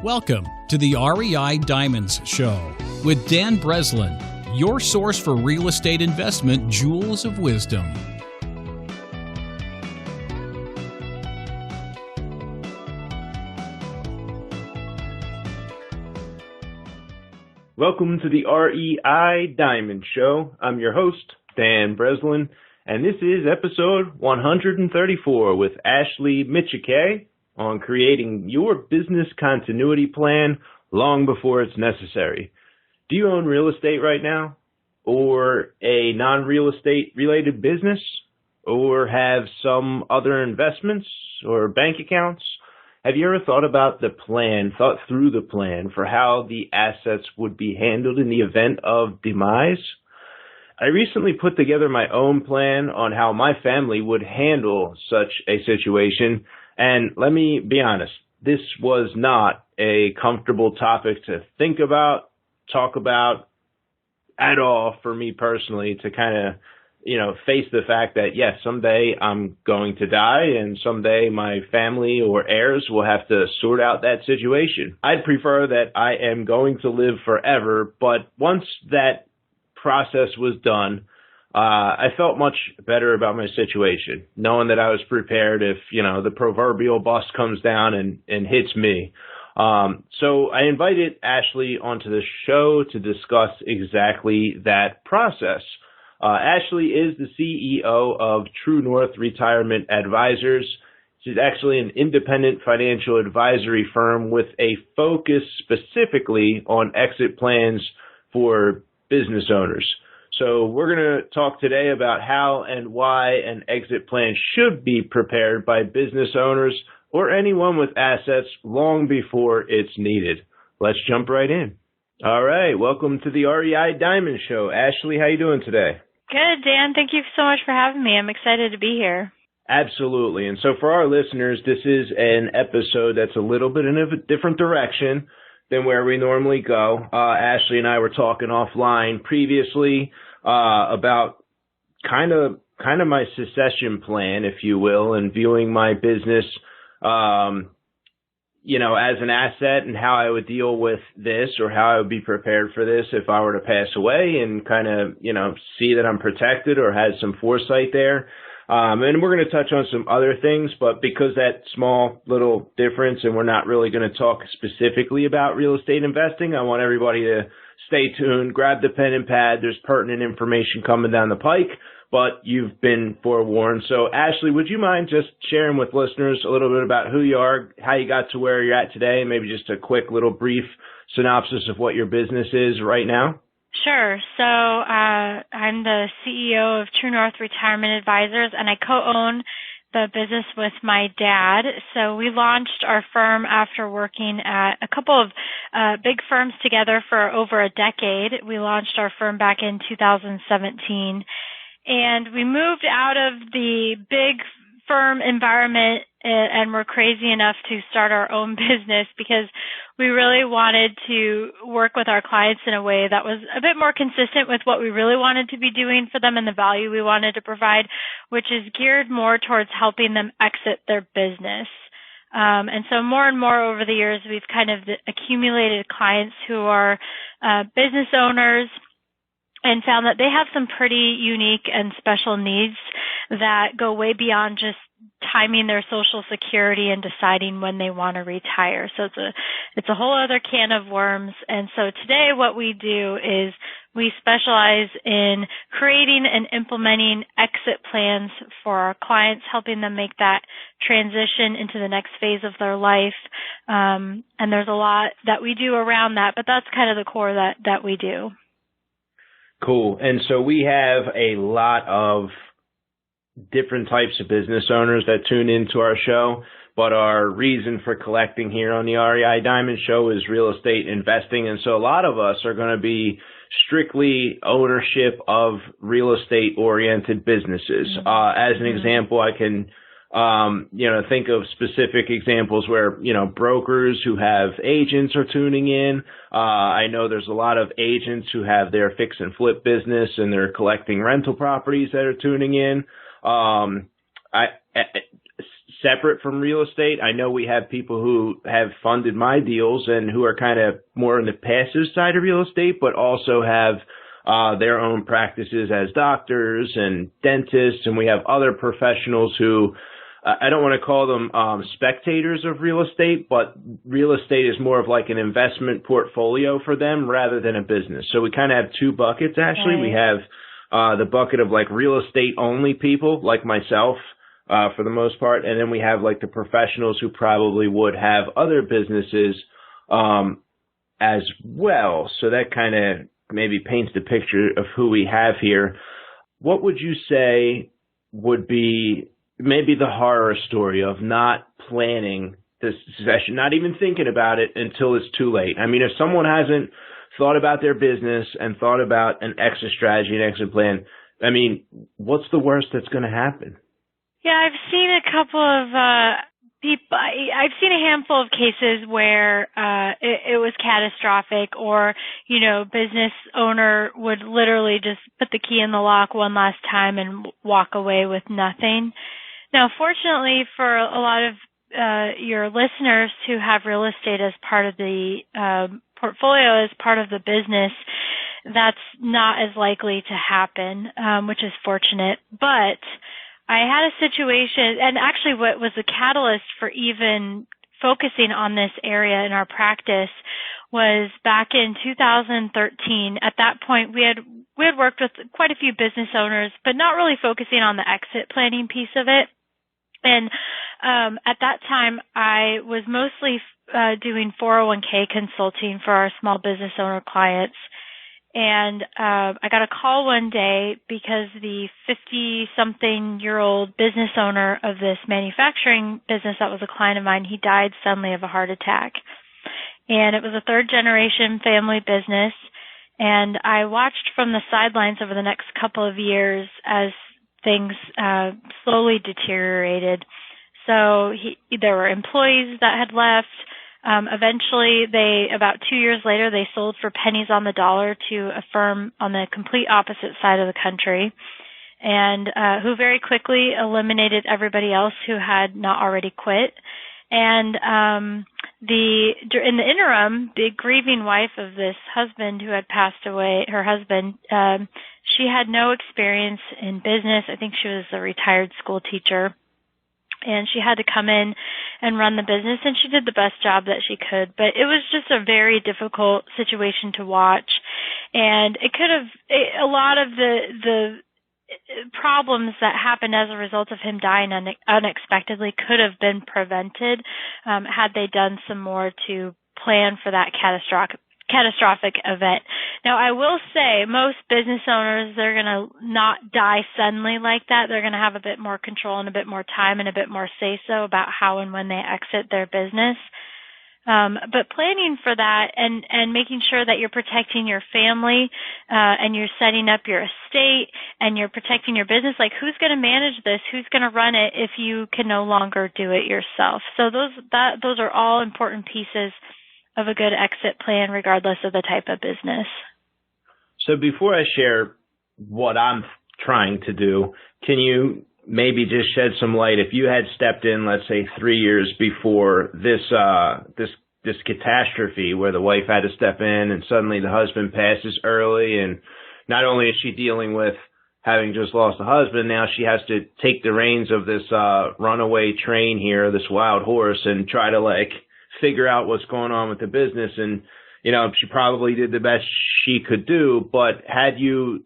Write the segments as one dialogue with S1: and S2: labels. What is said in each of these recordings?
S1: Welcome to the REI Diamonds Show with Dan Breslin, your source for real estate investment jewels of wisdom.
S2: Welcome to the REI Diamond Show. I'm your host, Dan Breslin, and this is episode 134 with Ashley Micciche on creating your business continuity plan long before it's necessary. Do you own real estate right now, or a non-real estate related business, or have some other investments or bank accounts? Have you ever thought through the plan for how the assets would be handled in the event of demise? I recently put together my own plan on how my family would handle such a situation, and let me be honest, this was not a comfortable topic to think about, talk about at all for me personally, to kind of face the fact that, yes, someday I'm going to die and someday my family or heirs will have to sort out that situation. I'd prefer that I am going to live forever, but once that process was done, I felt much better about my situation, knowing that I was prepared if, the proverbial bus comes down and hits me. So I invited Ashley onto the show to discuss exactly that process. Ashley is the CEO of True North Retirement Advisors. She's actually an independent financial advisory firm with a focus specifically on exit plans for business owners. So we're going to talk today about how and why an exit plan should be prepared by business owners or anyone with assets long before it's needed. Let's jump right in. All right, welcome to the REI Diamond Show. Ashley, how you doing today?
S3: Good, Dan. Thank you so much for having me. I'm excited to be here.
S2: Absolutely. And so for our listeners, this is an episode that's a little bit in a different direction than where we normally go. Ashley and I were talking offline previously about kind of my succession plan, if you will, and viewing my business, as an asset and how I would deal with this or how I would be prepared for this if I were to pass away and kind of, see that I'm protected or had some foresight there. And we're going to touch on some other things, but because that small little difference and we're not really going to talk specifically about real estate investing, I want everybody to stay tuned, grab the pen and pad. There's pertinent information coming down the pike, but you've been forewarned. So Ashley, would you mind just sharing with listeners a little bit about who you are, how you got to where you're at today, and maybe just a quick little brief synopsis of what your business is right now?
S3: Sure. So I'm the CEO of True North Retirement Advisors, and I co-own the business with my dad. So we launched our firm after working at a couple of big firms together for over a decade. We launched our firm back in 2017, and we moved out of the big firm environment and were crazy enough to start our own business because we really wanted to work with our clients in a way that was a bit more consistent with what we really wanted to be doing for them and the value we wanted to provide, which is geared more towards helping them exit their business. And so more and more over the years, we've kind of accumulated clients who are business owners and found that they have some pretty unique and special needs that go way beyond just timing their Social Security and deciding when they want to retire. So it's a whole other can of worms. And so today what we do is we specialize in creating and implementing exit plans for our clients, helping them make that transition into the next phase of their life. And there's a lot that we do around that, but that's kind of the core that we do.
S2: Cool. And so we have a lot of different types of business owners that tune into our show, but our reason for collecting here on the REI Diamond Show is real estate investing. And so a lot of us are going to be strictly ownership of real estate oriented businesses. As an example, I can think of specific examples where, brokers who have agents are tuning in. I know there's a lot of agents who have their fix and flip business and they're collecting rental properties that are tuning in. separate from real estate. I know we have people who have funded my deals and who are kind of more on the passive side of real estate, but also have their own practices as doctors and dentists. And we have other professionals who I don't want to call them spectators of real estate, but real estate is more of like an investment portfolio for them rather than a business. So we kind of have two buckets, Ashley.
S3: Right.
S2: We have the bucket of like real estate only people like myself for the most part. And then we have like the professionals who probably would have other businesses as well. So that kind of maybe paints the picture of who we have here. What would you say would be maybe the horror story of not planning this session, not even thinking about it until it's too late? I mean, if someone hasn't thought about their business and thought about an exit strategy, an exit plan, I mean, what's the worst that's going to happen?
S3: Yeah, I've seen a couple of people. I've seen a handful of cases where it was catastrophic, or business owner would literally just put the key in the lock one last time and walk away with nothing. Now, fortunately for a lot of your listeners who have real estate as part of the portfolio, as part of the business, that's not as likely to happen, which is fortunate. But I had a situation, and actually what was the catalyst for even focusing on this area in our practice was back in 2013. At that point, we had worked with quite a few business owners, but not really focusing on the exit planning piece of it. And at that time, I was mostly doing 401k consulting for our small business owner clients. And I got a call one day because the 50-something-year-old business owner of this manufacturing business that was a client of mine, he died suddenly of a heart attack. And it was a third-generation family business. And I watched from the sidelines over the next couple of years as things slowly deteriorated. So there were employees that had left. Eventually, about 2 years later, they sold for pennies on the dollar to a firm on the complete opposite side of the country, and who very quickly eliminated everybody else who had not already quit. And in the interim, the grieving wife of this husband who had passed away, her husband, she had no experience in business. I think she was a retired school teacher. And she had to come in and run the business, and she did the best job that she could. But it was just a very difficult situation to watch. And a lot of the problems that happened as a result of him dying unexpectedly could have been prevented had they done some more to plan for that catastrophic event. Now, I will say most business owners, they're going to not die suddenly like that. They're going to have a bit more control and a bit more time and a bit more say-so about how and when they exit their business. But planning for that and making sure that you're protecting your family and you're setting up your estate and you're protecting your business, like who's going to manage this? Who's going to run it if you can no longer do it yourself? So those are all important pieces of a good exit plan, regardless of the type of business.
S2: So before I share what I'm trying to do, can you maybe just shed some light? If you had stepped in, let's say 3 years before this catastrophe where the wife had to step in and suddenly the husband passes early, and not only is she dealing with having just lost a husband, now she has to take the reins of this runaway train here, this wild horse, and try to figure out what's going on with the business. And, she probably did the best she could do, but had you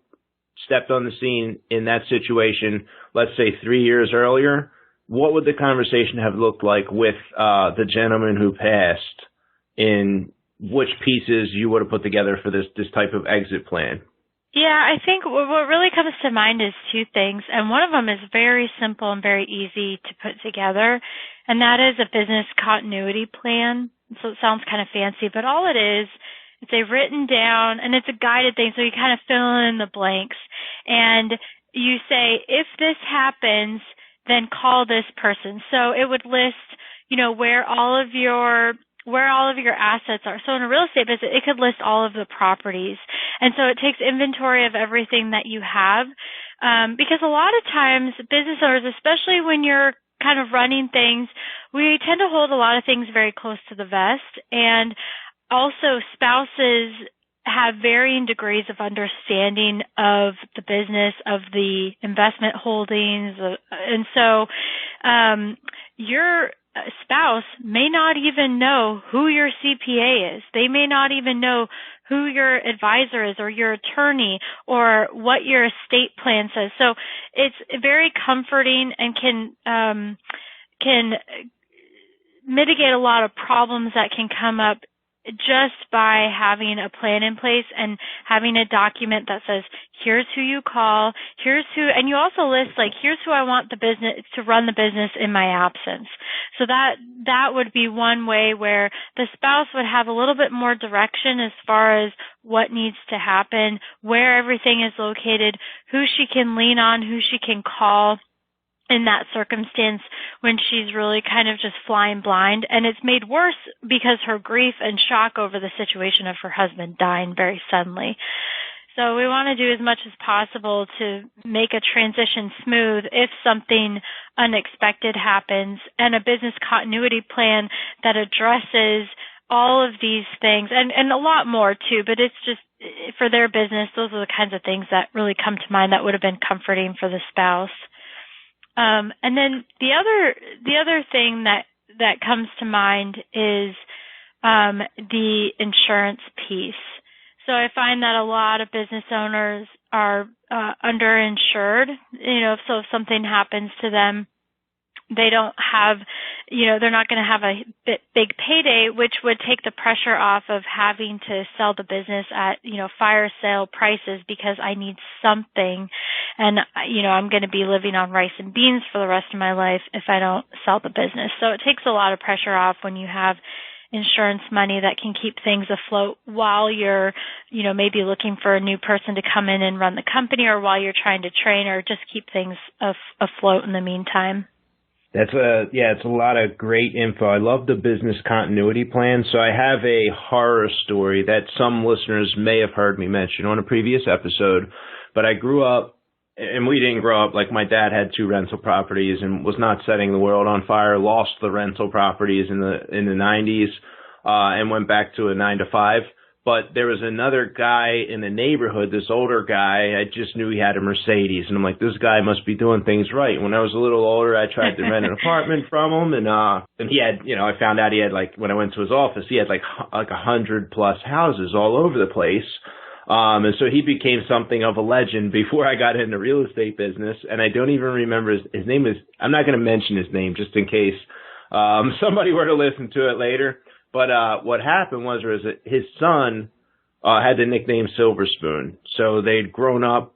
S2: stepped on the scene in that situation, let's say 3 years earlier, what would the conversation have looked like with the gentleman who passed, in which pieces you would have put together for this type of exit plan?
S3: Yeah, I think what really comes to mind is two things, and one of them is very simple and very easy to put together, and that is a business continuity plan. So it sounds kind of fancy, but all it is, it's a written down, and it's a guided thing, so you kind of fill in the blanks, and you say, if this happens, then call this person. So it would list, where all of your assets are. So in a real estate business, it could list all of the properties. And so it takes inventory of everything that you have. Because a lot of times business owners, especially when you're kind of running things, we tend to hold a lot of things very close to the vest. And also spouses have varying degrees of understanding of the business, of the investment holdings. And so your spouse may not even know who your CPA is. They may not even know who your advisor is or your attorney or what your estate plan says. So it's very comforting and can mitigate a lot of problems that can come up just by having a plan in place and having a document that says, here's who you call, here's who, and you also list, like, here's who I want the business to run the business in my absence. So that would be one way where the spouse would have a little bit more direction as far as what needs to happen, where everything is located, who she can lean on, who she can call in that circumstance when she's really kind of just flying blind. And it's made worse because her grief and shock over the situation of her husband dying very suddenly. So we want to do as much as possible to make a transition smooth if something unexpected happens, and a business continuity plan that addresses all of these things and a lot more too, but it's just for their business, those are the kinds of things that really come to mind that would have been comforting for the spouse. And then the other thing that comes to mind is the insurance piece. So I find that a lot of business owners are underinsured. So if something happens to them, they don't have, they're not going to have a big payday, which would take the pressure off of having to sell the business at, fire sale prices because I need something. And, I'm going to be living on rice and beans for the rest of my life if I don't sell the business. So it takes a lot of pressure off when you have insurance money that can keep things afloat while you're, maybe looking for a new person to come in and run the company, or while you're trying to train or just keep things afloat in the meantime.
S2: It's a lot of great info. I love the business continuity plan. So I have a horror story that some listeners may have heard me mention on a previous episode, but I grew up, and we didn't grow up, like my dad had 2 rental properties and was not setting the world on fire, lost the rental properties in the 90s, and went back to a 9-to-5. But there was another guy in the neighborhood, this older guy. I just knew he had a Mercedes, and I'm like, this guy must be doing things right. When I was a little older, I tried to rent an apartment from him, and he had, I found out he had, like, when I went to his office, he had like 100+ houses all over the place. And so he became something of a legend before I got into real estate business. And I don't even remember his name is, I'm not going to mention his name just in case somebody were to listen to it later. But what happened was his son had the nickname Silver Spoon. So they'd grown up,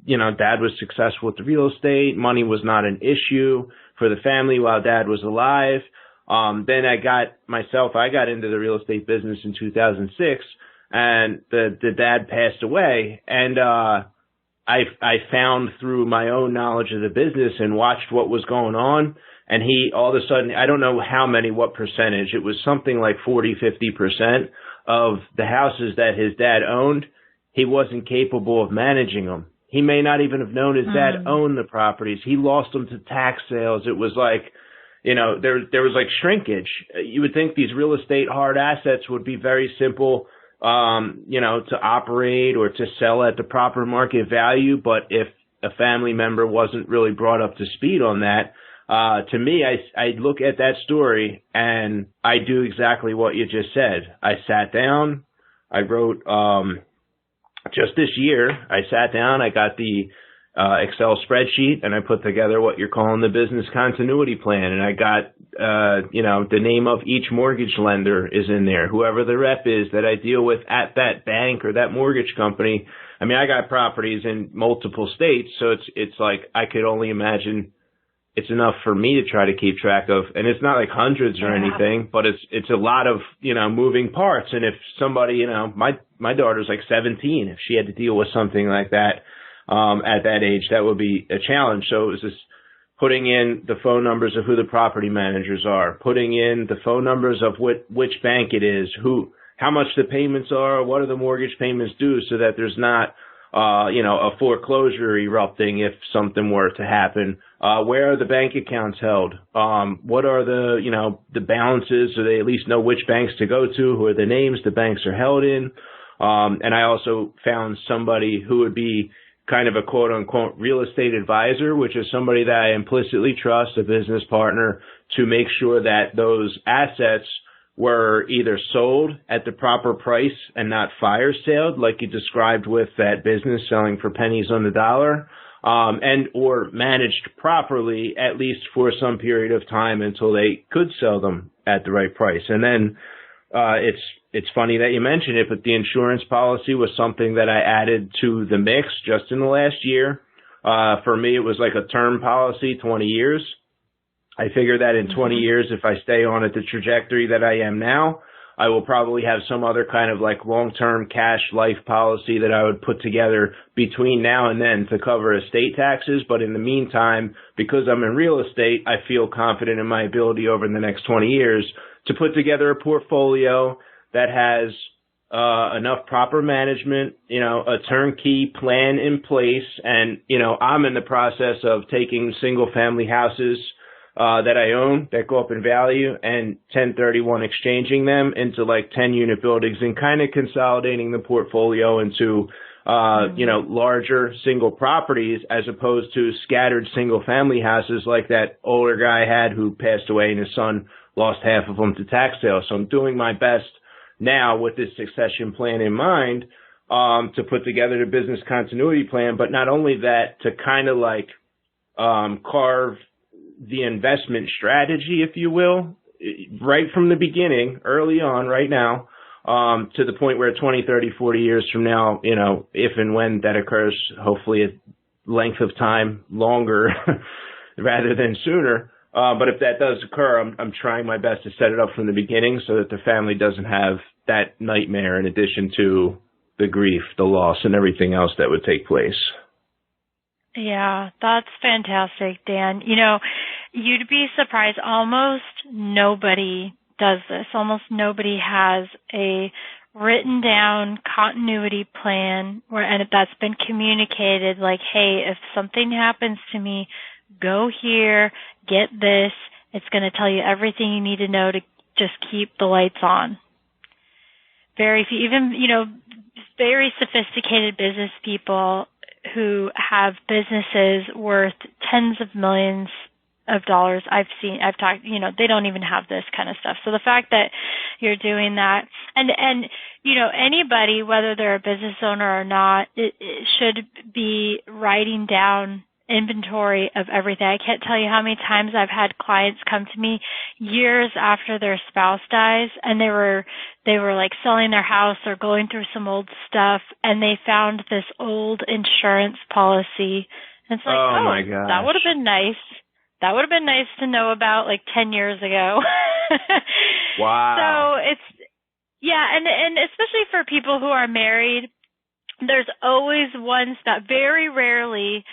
S2: dad was successful with the real estate. Money was not an issue for the family while dad was alive. Then I got into the real estate business in 2006, and the dad passed away. And I found through my own knowledge of the business and watched what was going on. And he, all of a sudden, I don't know what percentage, it was something like 40-50% of the houses that his dad owned, he wasn't capable of managing them. He may not even have known his dad owned the properties. He lost them to tax sales. It was like, there was like shrinkage. You would think these real estate hard assets would be very simple, to operate or to sell at the proper market value. But if a family member wasn't really brought up to speed on that, to me, I look at that story and I do exactly what you just said. I sat down, I wrote, just this year, I sat down, I got the Excel spreadsheet, and I put together what you're calling the business continuity plan. And I got, the name of each mortgage lender is in there, whoever the rep is that I deal with at that bank or that mortgage company. I mean, I got properties in multiple states, so it's like I could only imagine it's enough for me to try to keep track of. And it's not like hundreds or anything, but it's a lot of, moving parts. And if somebody, my daughter's like 17, if she had to deal with something like that, at that age, that would be a challenge. So it was just putting in the phone numbers of who the property managers are, putting in the phone numbers of which bank it is, how much the payments are, what are the mortgage payments due, so that there's not a foreclosure erupting if something were to happen? Where are the bank accounts held? What are the balances? So they at least know which banks to go to, who are the names the banks are held in. And I also found somebody who would be kind of a quote unquote real estate advisor, which is somebody that I implicitly trust, a business partner, to make sure that those assets were either sold at the proper price and not fire saled, like you described with that business selling for pennies on the dollar, and or managed properly, at least for some period of time until they could sell them at the right price. And then it's funny that you mentioned it, but the insurance policy was something that I added to the mix just in the last year. For me, it was like a term policy, 20 years. I figure that in 20 years, if I stay on at the trajectory that I am now, I will probably have some other kind of like long-term cash life policy that I would put together between now and then to cover estate taxes. But in the meantime, because I'm in real estate, I feel confident in my ability over the next 20 years to put together a portfolio that has enough proper management, a turnkey plan in place. And, I'm in the process of taking single family houses that I own that go up in value and 1031 exchanging them into like 10 unit buildings and kind of consolidating the portfolio into, larger single properties as opposed to scattered single family houses like that older guy had who passed away and his son lost half of them to tax sales. So I'm doing my best now with this succession plan in mind, to put together the business continuity plan, but not only that, to kind of like, carve the investment strategy, if you will, right from the beginning, early on, right now, to the point where 20, 30, 40 years from now, if and when that occurs, hopefully a length of time longer rather than sooner. But if that does occur, I'm trying my best to set it up from the beginning so that the family doesn't have that nightmare in addition to the grief, the loss, and everything else that would take place.
S3: Yeah, that's fantastic, Dan. You'd be surprised. Almost nobody does this. Almost nobody has a written down continuity plan and that's been communicated like, hey, if something happens to me, go here, get this. It's going to tell you everything you need to know to just keep the lights on. Very few, even, very sophisticated business people who have businesses worth tens of millions of dollars. I've talked, they don't even have this kind of stuff. So the fact that you're doing that and anybody, whether they're a business owner or not, it should be writing down inventory of everything. I can't tell you how many times I've had clients come to me years after their spouse dies and they were like selling their house or going through some old stuff and they found this old insurance policy. And it's like, oh my gosh, that would have been nice. That would have been nice to know about like 10 years ago.
S2: Wow.
S3: So and especially for people who are married, there's always one spot. Very rarely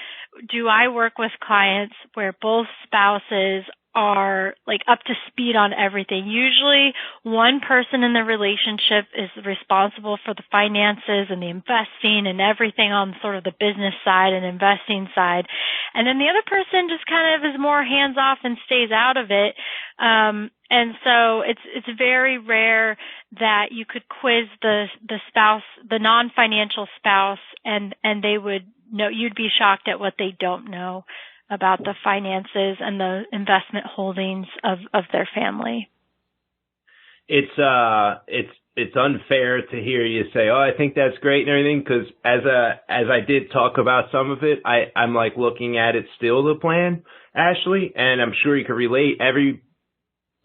S3: do I work with clients where both spouses are like up to speed on everything. Usually one person in the relationship is responsible for the finances and the investing and everything on sort of the business side and investing side. And then the other person just kind of is more hands off and stays out of it. And so it's very rare that you could quiz the spouse, the non-financial spouse, and they would know. You'd be shocked at what they don't know about the finances and the investment holdings of their family.
S2: It's unfair to hear you say, "Oh, I think that's great" and everything, because as I did talk about some of it, I'm like looking at it still, the plan, Ashley, and I'm sure you can relate. Every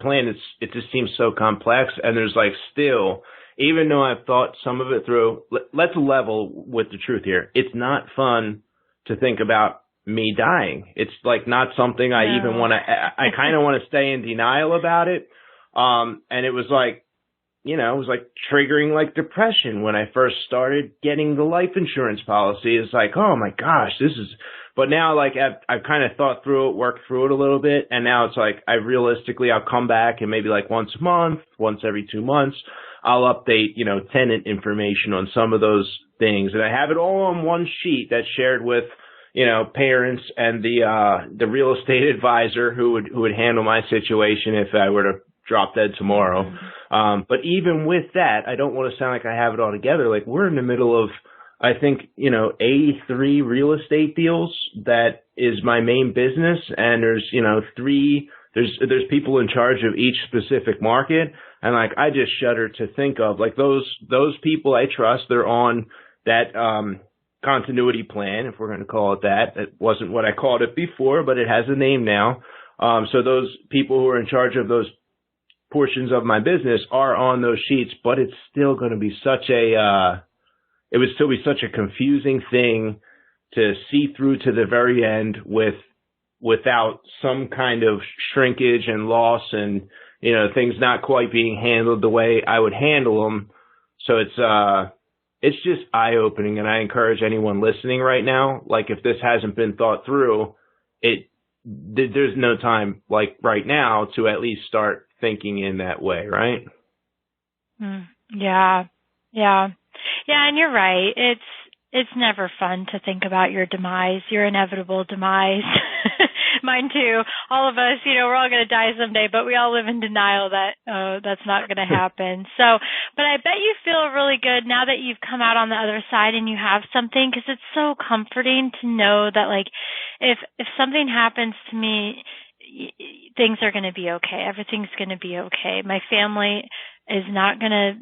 S2: plan, it just seems so complex, and there's like still, even though I've thought some of it through, let's level with the truth here. It's not fun to think about me dying. It's like not something I even want to, I kind of want to stay in denial about it. And it was like, it was like triggering like depression when I first started getting the life insurance policy. It's like, oh my gosh, but now like I've kind of thought through it, worked through it a little bit. And now it's like, I'll come back and maybe like once a month, once every 2 months. I'll update, tenant information on some of those things. And I have it all on one sheet that's shared with, parents and the real estate advisor who would handle my situation if I were to drop dead tomorrow. Mm-hmm. But even with that, I don't want to sound like I have it all together. Like, we're in the middle of, I think, 83 real estate deals. That is my main business. And there's, there's people in charge of each specific market. And like, I just shudder to think of like those people I trust. They're on that, continuity plan, if we're going to call it that. It wasn't what I called it before, but it has a name now. So those people who are in charge of those portions of my business are on those sheets, but it's still going to be it would still be such a confusing thing to see through to the very end without some kind of shrinkage and loss and, things not quite being handled the way I would handle them. So it's just eye-opening, and I encourage anyone listening right now, like, if this hasn't been thought through, there's no time like right now to at least start thinking in that way, right?
S3: Yeah. And you're right. It's never fun to think about your demise, your inevitable demise. Mine too. All of us, we're all going to die someday, but we all live in denial that, that's not going to happen. So, but I bet you feel really good now that you've come out on the other side and you have something, because it's so comforting to know that, like, if something happens to me, things are going to be okay. Everything's going to be okay. My family is not going to,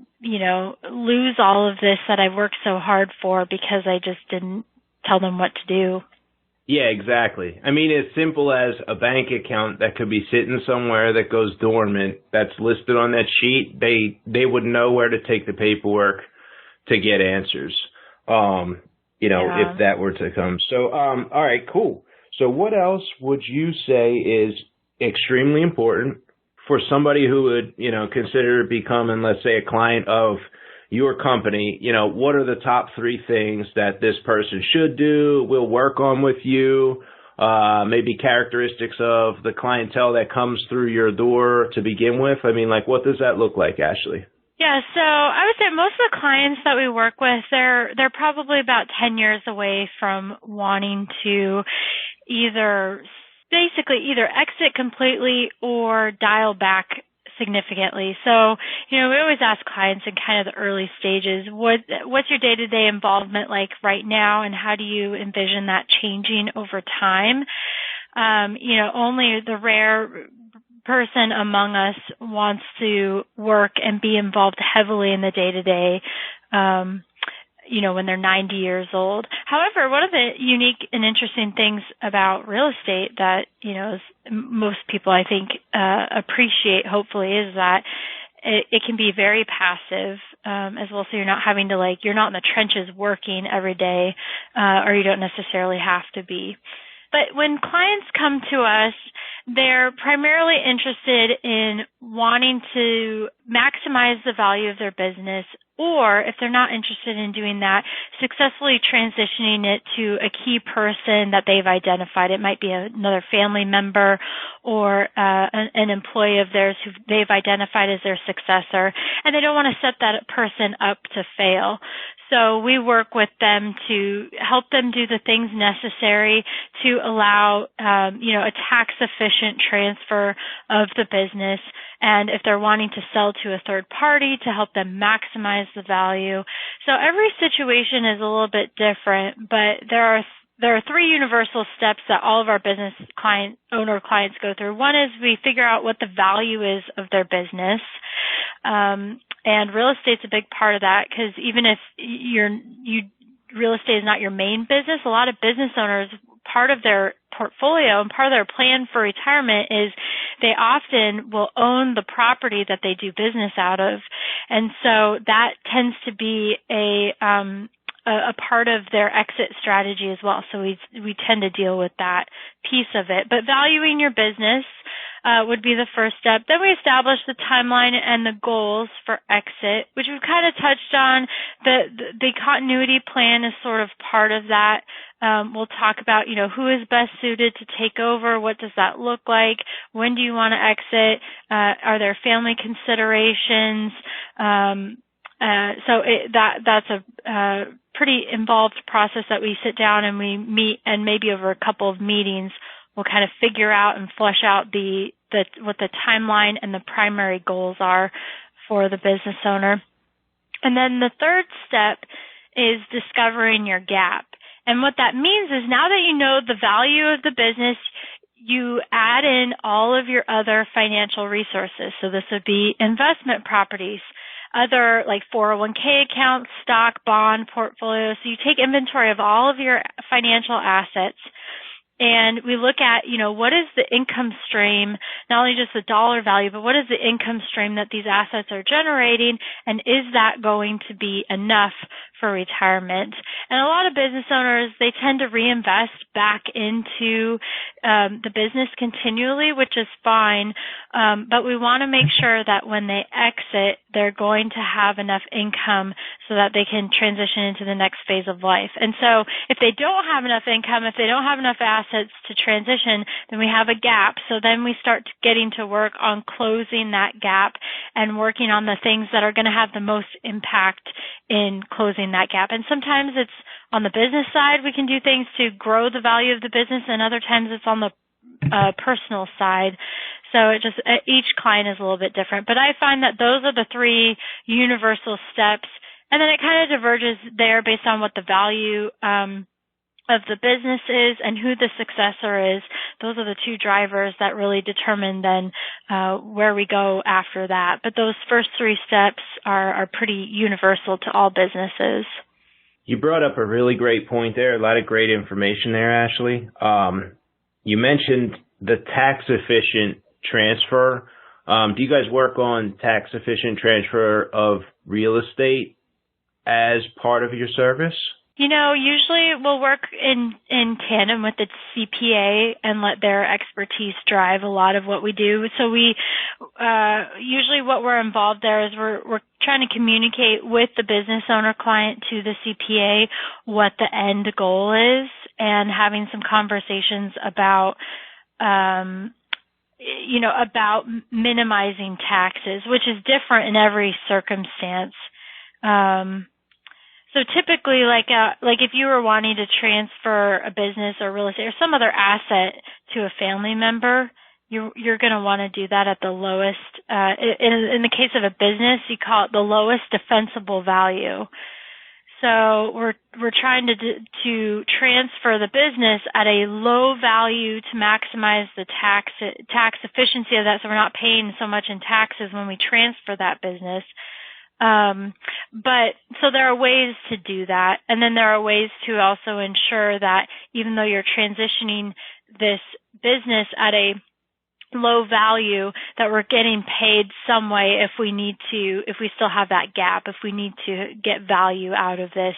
S3: lose all of this that I've worked so hard for because I just didn't tell them what to do.
S2: Yeah, exactly. I mean, as simple as a bank account that could be sitting somewhere that goes dormant, that's listed on that sheet, they would know where to take the paperwork to get answers, if that were to come. So, all right, cool. So what else would you say is extremely important for somebody who would, consider becoming, let's say, a client of your company? What are the top 3 things that this person should do, will work on with you, maybe characteristics of the clientele that comes through your door to begin with? I mean, like, what does that look like, Ashley?
S3: Yeah, so I would say most of the clients that we work with, they're probably about 10 years away from wanting to either exit completely or dial back significantly. So, we always ask clients in kind of the early stages, what's your day-to-day involvement like right now, and how do you envision that changing over time? Only the rare person among us wants to work and be involved heavily in the day-to-day, when they're 90 years old. However, one of the unique and interesting things about real estate that, most people, I think, appreciate, hopefully, is that it can be very passive as well. So you're not having to, you're not in the trenches working every day, or you don't necessarily have to be. But when clients come to us, they're primarily interested in wanting to maximize the value of their business, or if they're not interested in doing that, successfully transitioning it to a key person that they've identified. It might be another family member or an employee of theirs who they've identified as their successor, and they don't want to set that person up to fail. So we work with them to help them do the things necessary to allow, a tax-efficient transfer of the business. And if they're wanting to sell to a third party, to help them maximize the value. So every situation is a little bit different, but there are 3 universal steps that all of our business owner clients go through. One is we figure out what the value is of their business. And real estate's a big part of that, because even if real estate is not your main business, a lot of business owners, part of their portfolio and part of their plan for retirement is they often will own the property that they do business out of. And so that tends to be a part of their exit strategy as well. So we tend to deal with that piece of it. But valuing your business, would be the first step. Then we establish the timeline and the goals for exit, which we've kind of touched on. The continuity plan is sort of part of that. We'll talk about, who is best suited to take over. What does that look like? When do you want to exit? Are there family considerations? That's a pretty involved process that we sit down and we meet, and maybe over a couple of meetings, we'll kind of figure out and flesh out what the timeline and the primary goals are for the business owner. And then the third step is discovering your gap. And what that means is now that you know the value of the business, you add in all of your other financial resources. So this would be investment properties, other like 401k accounts, stock, bond portfolios. So you take inventory of all of your financial assets, and we look at, what is the income stream, not only just the dollar value, but what is the income stream that these assets are generating, and is that going to be enough for retirement? And a lot of business owners, they tend to reinvest back into the business continually, which is fine, but we want to make sure that when they exit, they're going to have enough income so that they can transition into the next phase of life. And so if they don't have enough income, if they don't have enough assets to transition, then we have a gap. So then we start getting to work on closing that gap and working on the things that are going to have the most impact in closing that gap. And sometimes it's on the business side, we can do things to grow the value of the business, and other times it's on the personal side. So each client is a little bit different. But I find that those are the three universal steps, and then it kind of diverges there based on what the value of the business is and who the successor is. Those are the two drivers that really determine then where we go after that. But those first three steps are pretty universal to all businesses.
S2: You brought up a really great point there. A lot of great information there, Ashley. You mentioned the tax-efficient transfer. Do you guys work on tax-efficient transfer of real estate as part of your service?
S3: Usually we'll work in tandem with the CPA and let their expertise drive a lot of what we do. So we usually what we're involved there is we're trying to communicate with the business owner client to the CPA what the end goal is, and having some conversations about about minimizing taxes, which is different in every circumstance. So typically, like if you were wanting to transfer a business or real estate or some other asset to a family member, you're going to want to do that at the lowest. In the case of a business, you call it the lowest defensible value. So we're trying to transfer the business at a low value to maximize the tax efficiency of that, so we're not paying so much in taxes when we transfer that business. But so there are ways to do that, and then there are ways to also ensure that even though you're transitioning this business at a low value, that we're getting paid some way if we still have that gap, if we need to get value out of this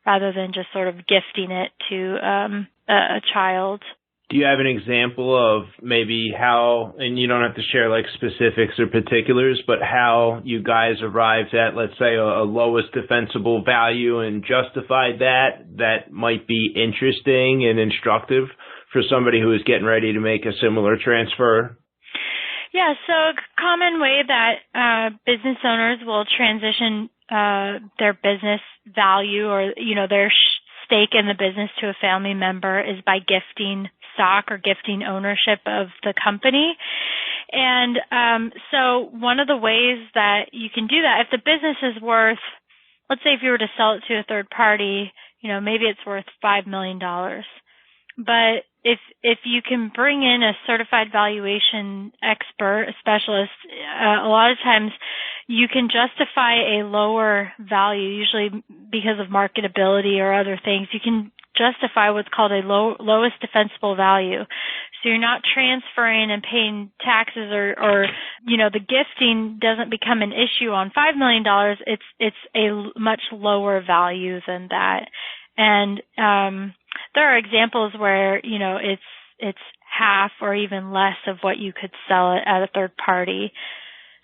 S3: rather than just sort of gifting it to a child.
S2: Do you have an example of maybe how, and you don't have to share like specifics or particulars, but how you guys arrived at, let's say, a lowest defensible value and justified that might be interesting and instructive for somebody who is getting ready to make a similar transfer?
S3: Yeah, so a common way that business owners will transition their business value or, their stake in the business to a family member is by gifting stock or gifting ownership of the company. And so one of the ways that you can do that, if the business is worth, let's say if you were to sell it to a third party, maybe it's worth $5 million. But if you can bring in a certified valuation expert, a specialist, a lot of times you can justify a lower value, usually because of marketability or other things. You can justify what's called a lowest defensible value. So you're not transferring and paying taxes or the gifting doesn't become an issue on $5 million. It's a much lower value than that. And there are examples where, it's half or even less of what you could sell it at a third party.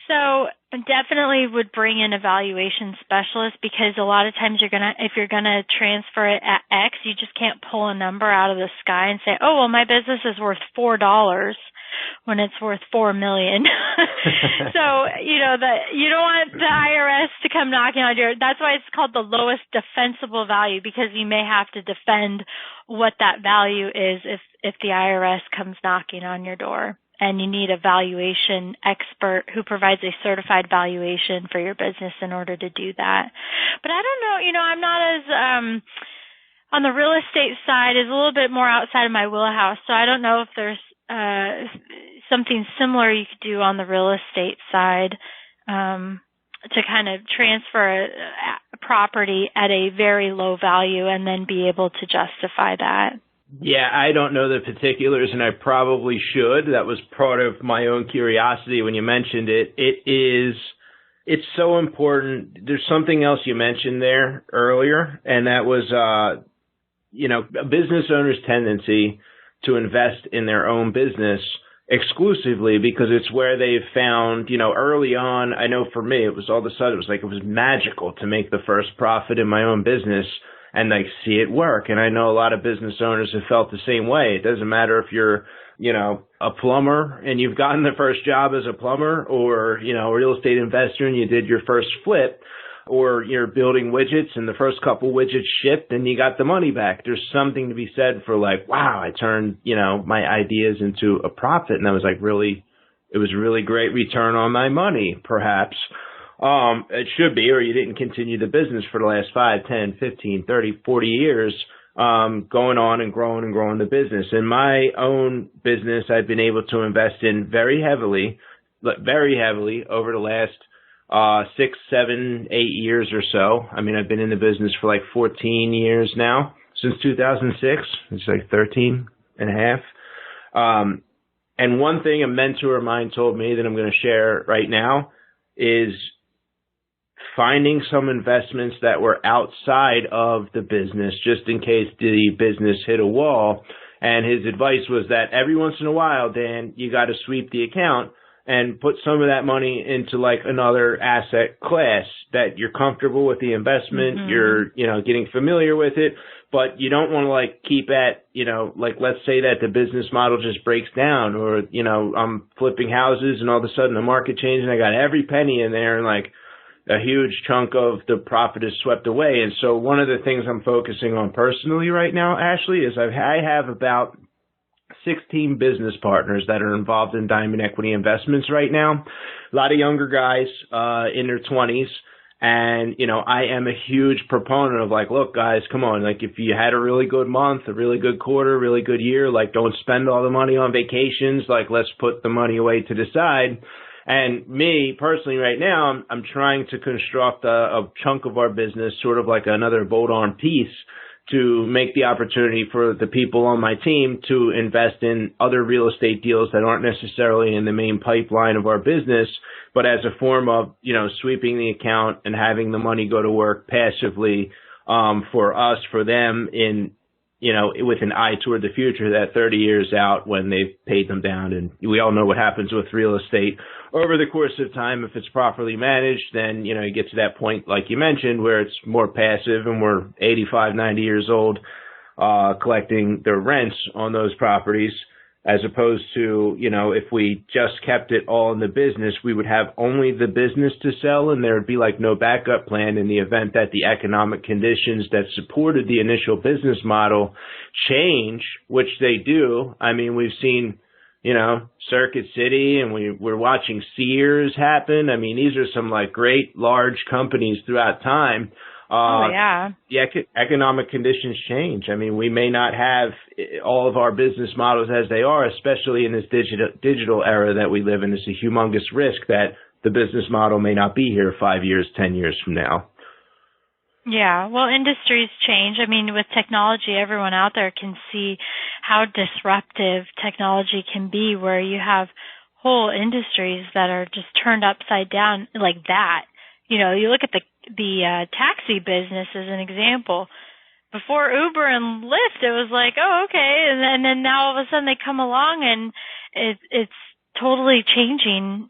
S3: So definitely would bring in a valuation specialist, because a lot of times if you're gonna transfer it at X, you just can't pull a number out of the sky and say, oh, well, my business is worth $4 when it's worth $4 million. So, you don't want the IRS to come knocking on your, that's why it's called the lowest defensible value, because you may have to defend what that value is if the IRS comes knocking on your door. And you need a valuation expert who provides a certified valuation for your business in order to do that. But I don't know, I'm not as, on the real estate side is a little bit more outside of my wheelhouse. So I don't know if there's something similar you could do on the real estate side to kind of transfer a property at a very low value and then be able to justify that.
S2: Yeah, I don't know the particulars, and I probably should. That was part of my own curiosity when you mentioned it. It's so important. There's something else you mentioned there earlier, and that was, a business owner's tendency to invest in their own business exclusively because it's where they've found, early on, I know for me, it was all of a sudden, it was magical to make the first profit in my own business and see it work. And I know a lot of business owners have felt the same way. It doesn't matter if you're, a plumber and you've gotten the first job as a plumber, or, a real estate investor and you did your first flip, or you're building widgets and the first couple widgets shipped and you got the money back. There's something to be said for wow, I turned, my ideas into a profit. And that was it was really great return on my money, perhaps. It should be, or you didn't continue the business for the last 5, 10, 15, 30, 40 years, going on and growing the business. In my own business, I've been able to invest in very heavily over the last 6, 7, 8 years or so. I mean, I've been in the business for 14 years now, since 2006. It's 13 and a half. And one thing a mentor of mine told me that I'm going to share right now is finding some investments that were outside of the business, just in case the business hit a wall. And his advice was that every once in a while, Dan, you got to sweep the account and put some of that money into another asset class that you're comfortable with the investment, mm-hmm. You're, getting familiar with it, but you don't want to keep at, let's say that the business model just breaks down, or, I'm flipping houses and all of a sudden the market changed and I got every penny in there and a huge chunk of the profit is swept away. And so one of the things I'm focusing on personally right now, Ashley, is I have about 16 business partners that are involved in diamond equity investments right now. A lot of younger guys in their 20s. And, I am a huge proponent of look, guys, come on. If you had a really good month, a really good quarter, really good year, don't spend all the money on vacations. Let's put the money away to the side. And me personally right now, I'm trying to construct a chunk of our business, sort of like another bolt-on piece, to make the opportunity for the people on my team to invest in other real estate deals that aren't necessarily in the main pipeline of our business, but as a form of, sweeping the account and having the money go to work passively, for us, for them, in, with an eye toward the future, that 30 years out when they've paid them down. And we all know what happens with real estate over the course of time. If it's properly managed, then, you get to that point, like you mentioned, where it's more passive and we're 85, 90 years old, collecting the rents on those properties, as opposed to, if we just kept it all in the business, we would have only the business to sell, and there would be no backup plan in the event that the economic conditions that supported the initial business model change, which they do. I mean, we've seen, Circuit City, and we're watching Sears happen. I mean, these are some great large companies throughout time. The economic conditions change. I mean, we may not have all of our business models as they are, especially in this digital era that we live in. It's a humongous risk that the business model may not be here 5 years, 10 years from now.
S3: Yeah, well, industries change. I mean, with technology, everyone out there can see how disruptive technology can be, where you have whole industries that are just turned upside down like that. You look at the taxi business as an example. before Uber and Lyft, it was like, oh, okay. And then now all of a sudden they come along and it's totally changing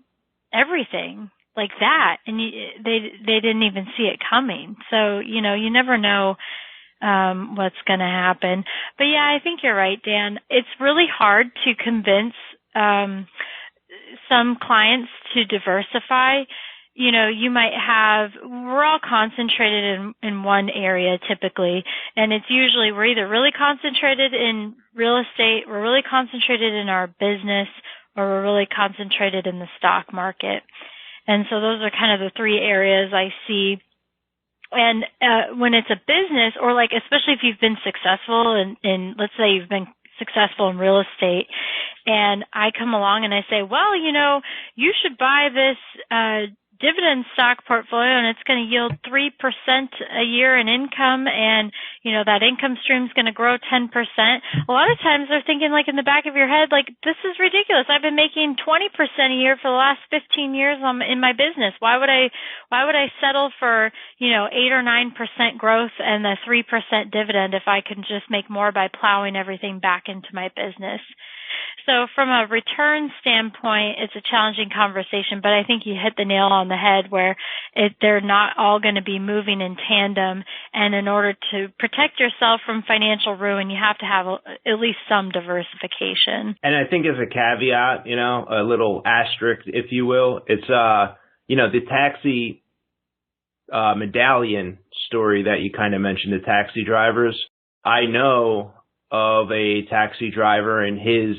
S3: everything like that. And they didn't even see it coming. So, you never know what's going to happen. But yeah, I think you're right, Dan. It's really hard to convince some clients to diversify. You might we're all concentrated in one area typically, and it's usually we're either really concentrated in real estate, we're really concentrated in our business, or we're really concentrated in the stock market. And so those are kind of the three areas I see. And when it's a business, or like especially if you've been successful in let's say you've been successful in real estate, and I come along and I say, well, you should buy this dividend stock portfolio, and it's going to yield 3% a year in income, and that income stream is going to grow 10%. A lot of times they're thinking, like, in the back of your head, like, this is ridiculous. I've been making 20% a year for the last 15 years in my business. Why would I settle for 8 or 9% growth and a 3% dividend if I can just make more by plowing everything back into my business? So from a return standpoint, it's a challenging conversation, but I think you hit the nail on the head where they're not all going to be moving in tandem. And in order to protect yourself from financial ruin, you have to have at least some diversification.
S2: And I think as a caveat, a little asterisk, if you will, it's, the taxi medallion story that you kind of mentioned, the taxi drivers. I know of a taxi driver, and his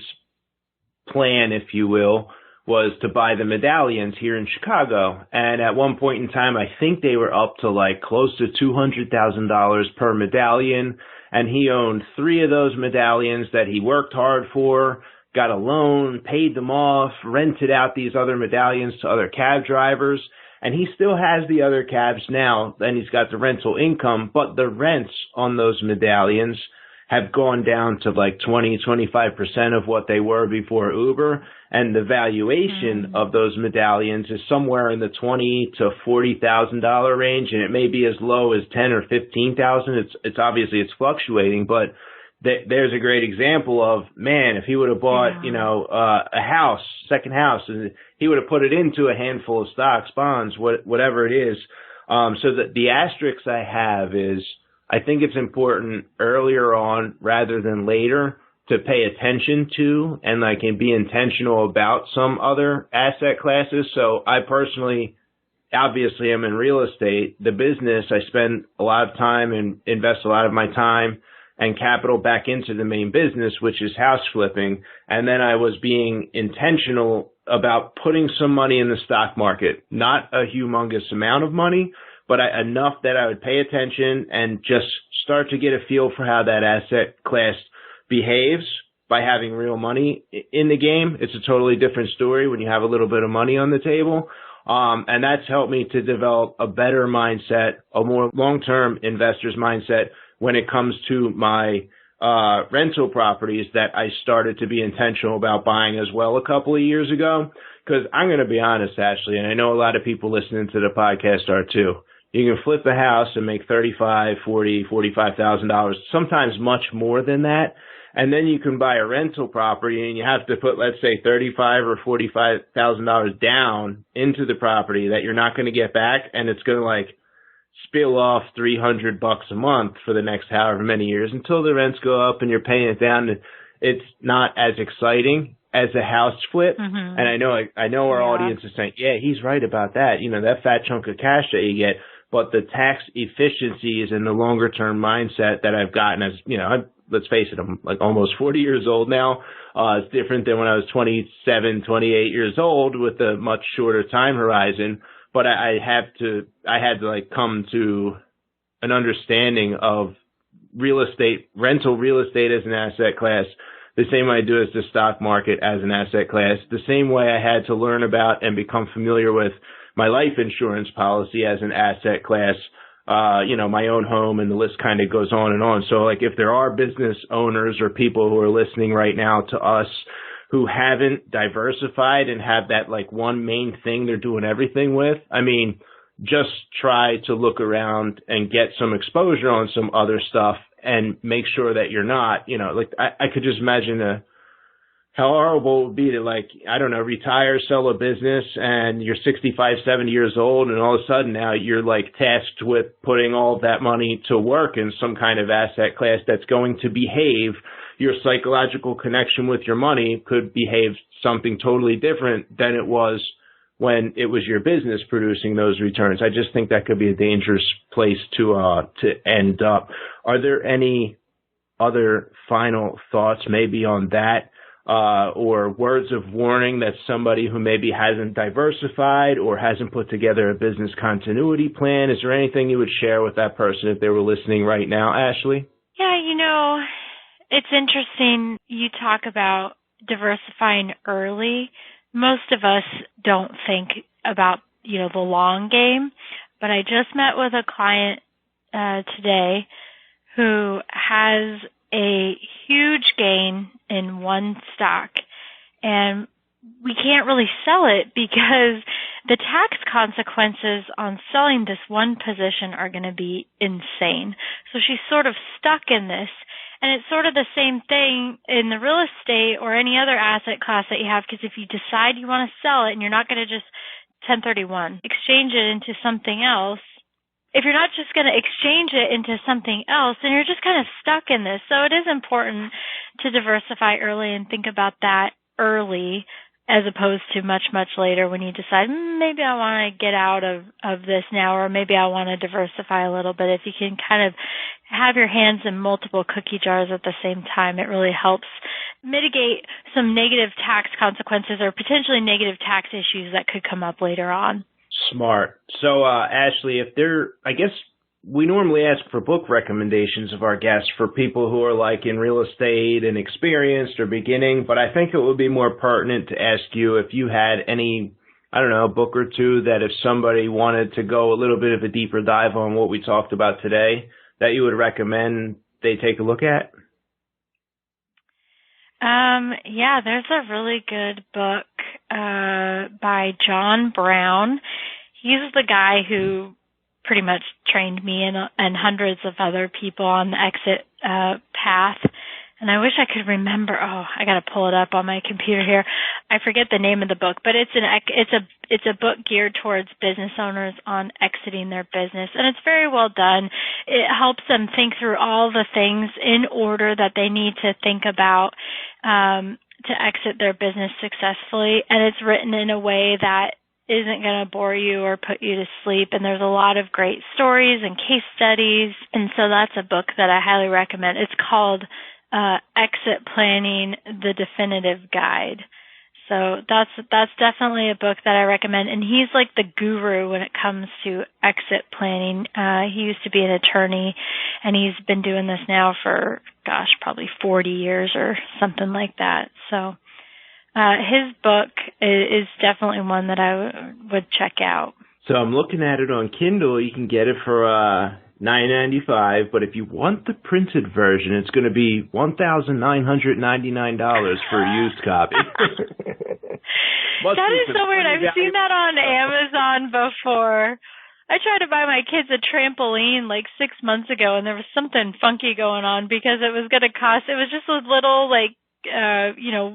S2: plan, if you will, was to buy the medallions here in Chicago. And at one point in time, I think they were up to like close to $200,000 per medallion. And he owned 3 of those medallions that he worked hard for, got a loan, paid them off, rented out these other medallions to other cab drivers. And he still has the other cabs now, and he's got the rental income, but the rents on those medallions have gone down to like 20-25% of what they were before Uber, and the valuation of those medallions is somewhere in the $20,000 to $40,000 range, and it may be as low as $10,000 or $15,000. It's obviously it's fluctuating, but there's a great example of, man, if he would have bought a house, second house, and he would have put it into a handful of stocks, bonds, whatever it is. So the asterisk I have is, I think it's important earlier on rather than later to pay attention to and be intentional about some other asset classes. So I personally, obviously, am in real estate. The business, I spend a lot of time and invest a lot of my time and capital back into the main business, which is house flipping. And then I was being intentional about putting some money in the stock market, not a humongous amount of money, but enough that I would pay attention and just start to get a feel for how that asset class behaves by having real money in the game. It's a totally different story when you have a little bit of money on the table. And that's helped me to develop a better mindset, a more long-term investor's mindset when it comes to my rental properties that I started to be intentional about buying as well a couple of years ago. Because I'm going to be honest, Ashley, and I know a lot of people listening to the podcast are too. You can flip a house and make $35,000, $40,000, $45,000, sometimes much more than that. And then you can buy a rental property and you have to put, let's say, $35,000 or $45,000 down into the property that you're not going to get back. And it's going to spill off $300 a month for the next however many years until the rents go up and you're paying it down. It's not as exciting as a house flip. Mm-hmm. And I know our audience is saying, yeah, he's right about that. That fat chunk of cash that you get. But the tax efficiencies and the longer term mindset that I've gotten as, let's face it, I'm almost 40 years old now. It's different than when I was 27, 28 years old with a much shorter time horizon. But I had to come to an understanding of rental real estate as an asset class, the same way I do as the stock market as an asset class, the same way I had to learn about and become familiar with my life insurance policy as an asset class, my own home, and the list kind of goes on and on. So if there are business owners or people who are listening right now to us who haven't diversified and have that one main thing they're doing everything with, just try to look around and get some exposure on some other stuff and make sure that you're not, like I could just imagine how horrible it would be to, like, I don't know, retire, sell a business, and you're 65, 70 years old, and all of a sudden now you're, like, tasked with putting all of that money to work in some kind of asset class that's going to behave. Your psychological connection with your money could behave something totally different than it was when it was your business producing those returns. I just think that could be a dangerous place to end up. Are there any other final thoughts maybe on that? Or words of warning that somebody who maybe hasn't diversified or hasn't put together a business continuity plan, is there anything you would share with that person if they were listening right now, Ashley?
S3: Yeah, it's interesting you talk about diversifying early. Most of us don't think about, the long game, but I just met with a client today who has a huge gain in one stock, and we can't really sell it because the tax consequences on selling this one position are going to be insane. So she's sort of stuck in this, and it's sort of the same thing in the real estate or any other asset class that you have, because if you decide you want to sell it and you're not going to just 1031 exchange it into something else, if you're not just going to exchange it into something else, then you're just kind of stuck in this. So it is important to diversify early and think about that early as opposed to much, much later when you decide, maybe I want to get out of this now, or maybe I want to diversify a little bit. If you can kind of have your hands in multiple cookie jars at the same time, it really helps mitigate some negative tax consequences or potentially negative tax issues that could come up later on.
S2: Smart. So, Ashley, I guess we normally ask for book recommendations of our guests for people who are like in real estate and experienced or beginning, but I think it would be more pertinent to ask you if you had any, I don't know, book or two that if somebody wanted to go a little bit of a deeper dive on what we talked about today, that you would recommend they take a look at?
S3: Yeah, there's a really good book by John Brown. He's the guy who pretty much trained me and hundreds of other people on the exit path. And I wish I could remember. Oh, I got to pull it up on my computer here. I forget the name of the book, but it's a book geared towards business owners on exiting their business, and it's very well done. It helps them think through all the things in order that they need to think about to exit their business successfully, and it's written in a way that isn't going to bore you or put you to sleep, and there's a lot of great stories and case studies, and so that's a book that I highly recommend. It's called Exit Planning, the Definitive Guide. So that's definitely a book that I recommend, and he's like the guru when it comes to exit planning. He used to be an attorney, and he's been doing this now for, probably 40 years or something like that. So his book is definitely one that I would check out.
S2: So I'm looking at it on Kindle. You can get it for $9.95, but if you want the printed version, it's going to be $1,999 for a used copy.
S3: That is so weird. I've seen that on Amazon before. I tried to buy my kids a trampoline like 6 months ago, and there was something funky going on because it was going to cost. It was just a little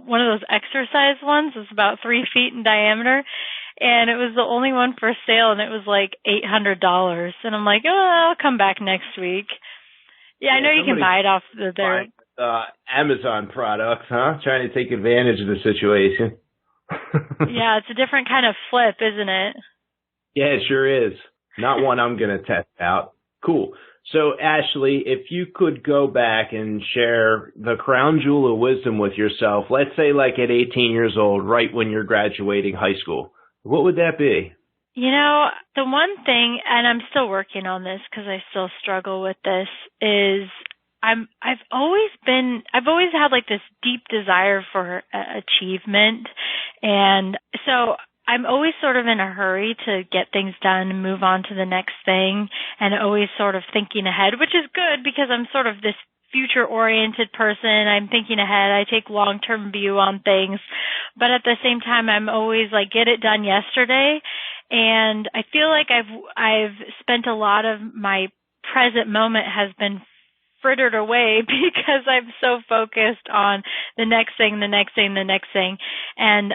S3: one of those exercise ones. It was about 3 feet in diameter. And it was the only one for sale, and it was like $800. And I'm like, I'll come back next week. Yeah, I know you can buy it off their
S2: Amazon products, huh? Trying to take advantage of the situation.
S3: Yeah, it's a different kind of flip, isn't it?
S2: Yeah, it sure is. Not one I'm going to test out. Cool. So, Ashley, if you could go back and share the crown jewel of wisdom with yourself, let's say like at 18 years old, right when you're graduating high school, what would that be?
S3: The one thing, and I'm still working on this because I still struggle with this, is I've always had like this deep desire for achievement, and so I'm always sort of in a hurry to get things done and move on to the next thing, and always sort of thinking ahead, which is good because I'm sort of this future-oriented person. I'm thinking ahead. I take long-term view on things. But at the same time, I'm always like, get it done yesterday. And I feel like I've spent a lot of my present moment has been frittered away because I'm so focused on the next thing. And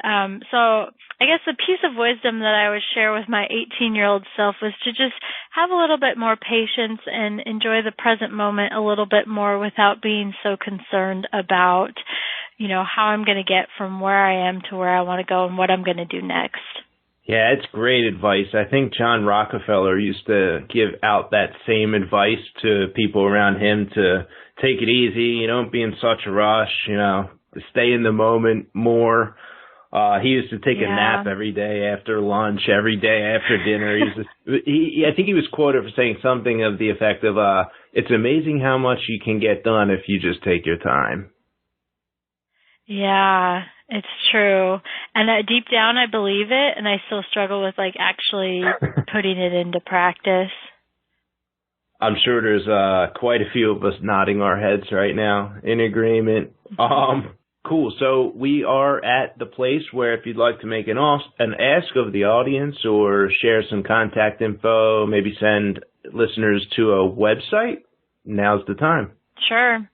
S3: so I guess the piece of wisdom that I would share with my 18-year-old self was to just have a little bit more patience and enjoy the present moment a little bit more without being so concerned about, how I'm going to get from where I am to where I want to go and what I'm going to do next.
S2: Yeah, it's great advice. I think John Rockefeller used to give out that same advice to people around him to take it easy, don't be in such a rush, to stay in the moment more. He used to take a nap every day after lunch, every day after dinner. I think he was quoted for saying something of the effect of, it's amazing how much you can get done if you just take your time.
S3: Yeah, it's true. And deep down, I believe it, and I still struggle with actually putting it into practice.
S2: I'm sure there's quite a few of us nodding our heads right now in agreement. Cool. So we are at the place where if you'd like to make an ask of the audience or share some contact info, maybe send listeners to a website, now's the time.
S3: Sure.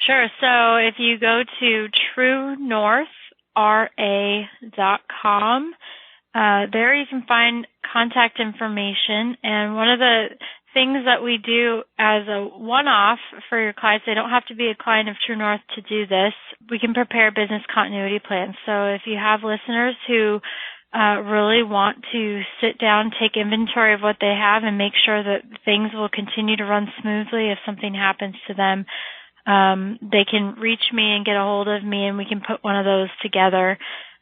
S3: So if you go to truenorthra.com, there you can find contact information. And one of the things that we do as a one-off for your clients, they don't have to be a client of True North to do this. We can prepare business continuity plans. So if you have listeners who really want to sit down, take inventory of what they have and make sure that things will continue to run smoothly if something happens to them, they can reach me and get a hold of me, and we can put one of those together,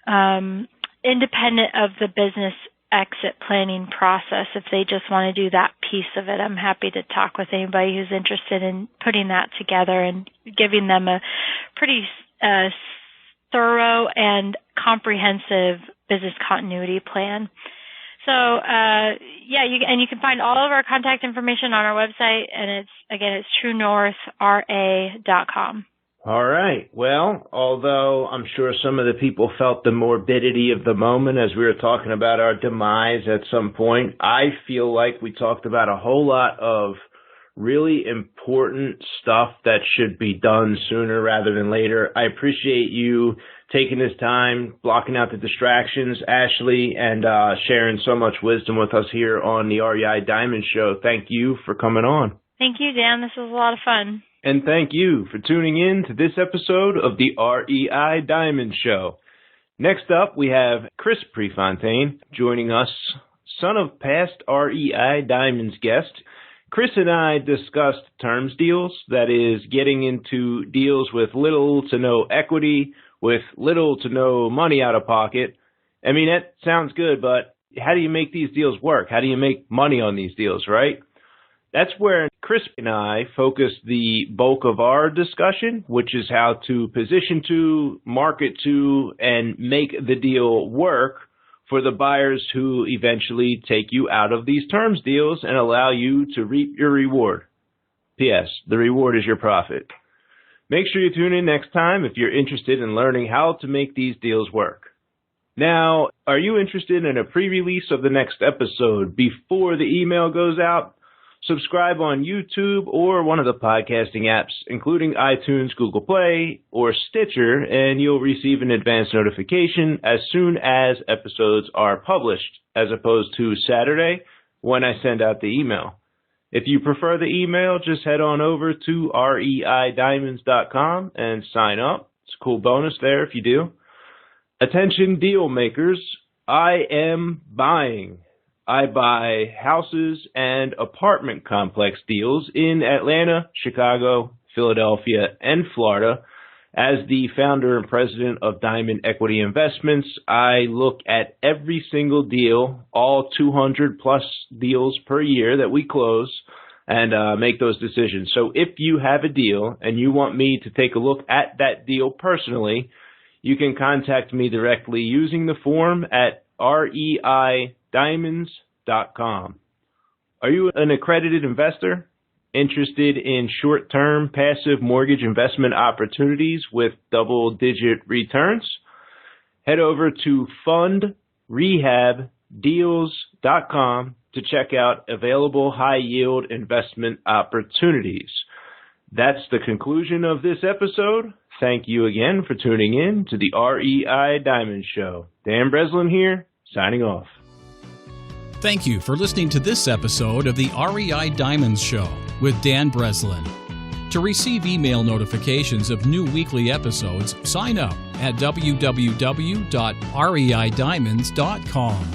S3: independent of the business exit planning process. If they just want to do that piece of it, I'm happy to talk with anybody who's interested in putting that together and giving them a pretty thorough and comprehensive business continuity plan. So, you can find all of our contact information on our website, and it's truenorthra.com.
S2: All right. Well, although I'm sure some of the people felt the morbidity of the moment as we were talking about our demise at some point, I feel like we talked about a whole lot of really important stuff that should be done sooner rather than later. I appreciate you taking this time, blocking out the distractions, Ashley, and sharing so much wisdom with us here on the REI Diamond Show. Thank you for coming on.
S3: Thank you, Dan. This was a lot of fun.
S2: And thank you for tuning in to this episode of the REI Diamond Show. Next up, we have Chris Prefontaine joining us, son of past REI Diamonds guest. Chris and I discussed terms deals, that is, getting into deals with little to no equity, with little to no money out of pocket. I mean, that sounds good, but how do you make these deals work? How do you make money on these deals, right? That's where Chris and I focused the bulk of our discussion, which is how to position to, market to, and make the deal work for the buyers who eventually take you out of these terms deals and allow you to reap your reward. P.S. The reward is your profit. Make sure you tune in next time if you're interested in learning how to make these deals work. Now, are you interested in a pre-release of the next episode before the email goes out? Subscribe on YouTube or one of the podcasting apps, including iTunes, Google Play, or Stitcher, and you'll receive an advance notification as soon as episodes are published, as opposed to Saturday when I send out the email. If you prefer the email, just head on over to reidiamonds.com and sign up. It's a cool bonus there if you do. Attention deal makers, I am buying. I buy houses and apartment complex deals in Atlanta, Chicago, Philadelphia, and Florida. As the founder and president of Diamond Equity Investments, I look at every single deal, all 200 plus deals per year that we close, and make those decisions. So if you have a deal and you want me to take a look at that deal personally, you can contact me directly using the form at reidiamonds.com. Are you an accredited investor interested in short-term passive mortgage investment opportunities with double-digit returns? Head over to fundrehabdeals.com to check out available high-yield investment opportunities. That's the conclusion of this episode. Thank you again for tuning in to the REI Diamond Show. Dan Breslin here, signing off.
S1: Thank you for listening to this episode of the REI Diamonds Show with Dan Breslin. To receive email notifications of new weekly episodes, sign up at www.reidiamonds.com.